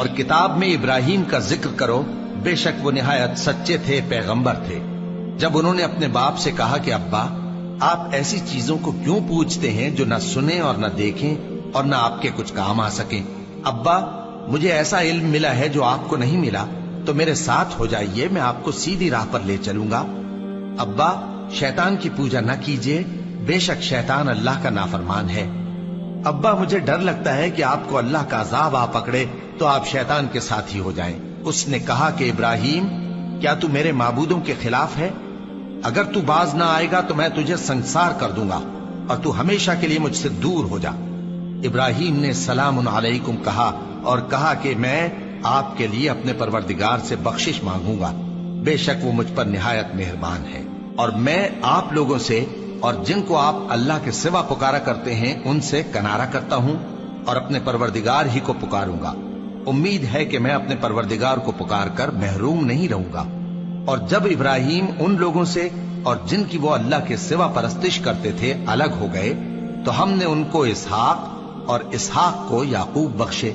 اور کتاب میں ابراہیم کا ذکر کرو، بے شک وہ نہایت سچے تھے، پیغمبر تھے۔ جب انہوں نے اپنے باپ سے کہا کہ ابا، آپ ایسی چیزوں کو کیوں پوچھتے ہیں جو نہ سنیں اور نہ دیکھیں اور نہ آپ کے کچھ کام آ سکیں؟ ابا، مجھے ایسا علم ملا ہے جو آپ کو نہیں ملا، تو میرے ساتھ ہو جائیے، میں آپ کو سیدھی راہ پر لے چلوں گا۔ ابا، شیطان کی پوجا نہ کیجیے، بے شک شیطان اللہ کا نافرمان ہے۔ ابا، مجھے ڈر لگتا ہے کہ آپ کو اللہ کا عذاب آ پکڑے تو آپ شیطان کے ساتھی ہو جائیں۔ اس نے کہا کہ ابراہیم، کیا تو میرے معبودوں کے خلاف ہے؟ اگر تو باز نہ آئے گا تو میں تجھے سنسار کر دوں گا اور تو ہمیشہ کے لیے مجھ سے دور ہو جا۔ ابراہیم نے سلام علیکم کہا اور کہا کہ میں آپ کے لیے اپنے پروردگار سے بخشش مانگوں گا، بے شک وہ مجھ پر نہایت مہربان ہے۔ اور میں آپ لوگوں سے اور جن کو آپ اللہ کے سوا پکارا کرتے ہیں ان سے کنارہ کرتا ہوں اور اپنے پروردگار ہی کو پکاروں گا۔ امید ہے کہ میں اپنے پروردگار کو پکار کر محروم نہیں رہوں گا۔ اور جب ابراہیم ان لوگوں سے اور جن کی وہ اللہ کے سوا پرستش کرتے تھے الگ ہو گئے تو ہم نے ان کو اسحاق اور اسحاق کو یعقوب بخشے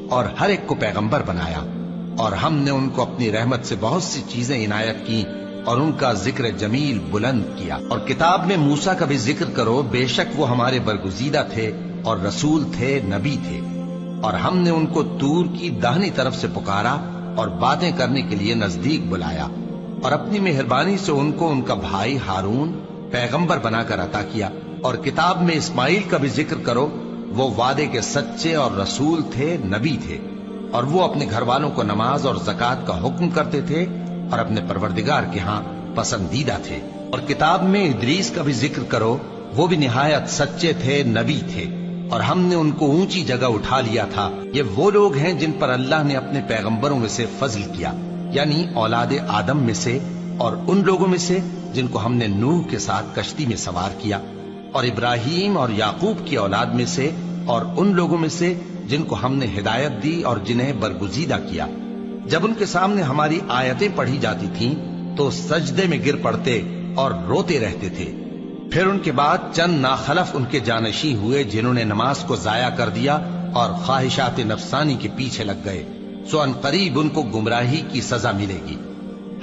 اور ہر ایک کو پیغمبر بنایا، اور ہم نے ان کو اپنی رحمت سے بہت سی چیزیں عنایت کی اور ان کا ذکر جمیل بلند کیا۔ اور کتاب میں موسیٰ کا بھی ذکر کرو، بے شک وہ ہمارے برگزیدہ تھے اور رسول تھے، نبی تھے، اور ہم نے ان کو طور کی داہنی طرف سے پکارا اور باتیں کرنے کے لیے نزدیک بلایا، اور اپنی مہربانی سے ان کو ان کا بھائی ہارون پیغمبر بنا کر عطا کیا۔ اور کتاب میں اسماعیل کا بھی ذکر کرو، وہ وعدے کے سچے اور رسول تھے، نبی تھے، اور وہ اپنے گھر والوں کو نماز اور زکوٰۃ کا حکم کرتے تھے اور اپنے پروردگار کے ہاں پسندیدہ تھے۔ اور کتاب میں ادریس کا بھی ذکر کرو، وہ بھی نہایت سچے تھے، نبی تھے، اور ہم نے ان کو اونچی جگہ اٹھا لیا تھا۔ یہ وہ لوگ ہیں جن پر اللہ نے اپنے پیغمبروں میں سے فضل کیا، یعنی اولاد آدم میں سے، اور ان لوگوں میں سے جن کو ہم نے نوح کے ساتھ کشتی میں سوار کیا، اور ابراہیم اور یعقوب کی اولاد میں سے، اور ان لوگوں میں سے جن کو ہم نے ہدایت دی اور جنہیں برگزیدہ کیا۔ جب ان کے سامنے ہماری آیتیں پڑھی جاتی تھیں تو سجدے میں گر پڑتے اور روتے رہتے تھے۔ پھر ان کے بعد چند ناخلف ان کے جانشیں ہوئے جنہوں نے نماز کو ضائع کر دیا اور خواہشات نفسانی کے پیچھے لگ گئے، سو ان قریب ان کو گمراہی کی سزا ملے گی۔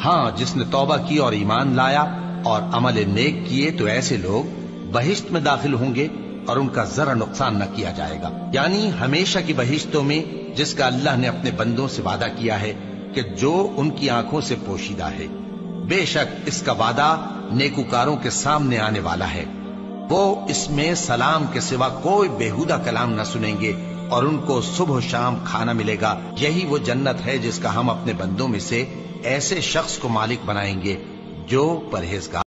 ہاں، جس نے توبہ کی اور ایمان لایا اور عمل نیک کیے تو ایسے لوگ بہشت میں داخل ہوں گے اور ان کا ذرا نقصان نہ کیا جائے گا، یعنی ہمیشہ کی بہشتوں میں، جس کا اللہ نے اپنے بندوں سے وعدہ کیا ہے کہ جو ان کی آنکھوں سے پوشیدہ ہے۔ بے شک اس کا وعدہ نیکوکاروں کے سامنے آنے والا ہے، وہ اس میں سلام کے سوا کوئی بےہودہ کلام نہ سنیں گے اور ان کو صبح و شام کھانا ملے گا۔ یہی وہ جنت ہے جس کا ہم اپنے بندوں میں سے ایسے شخص کو مالک بنائیں گے جو پرہیزگار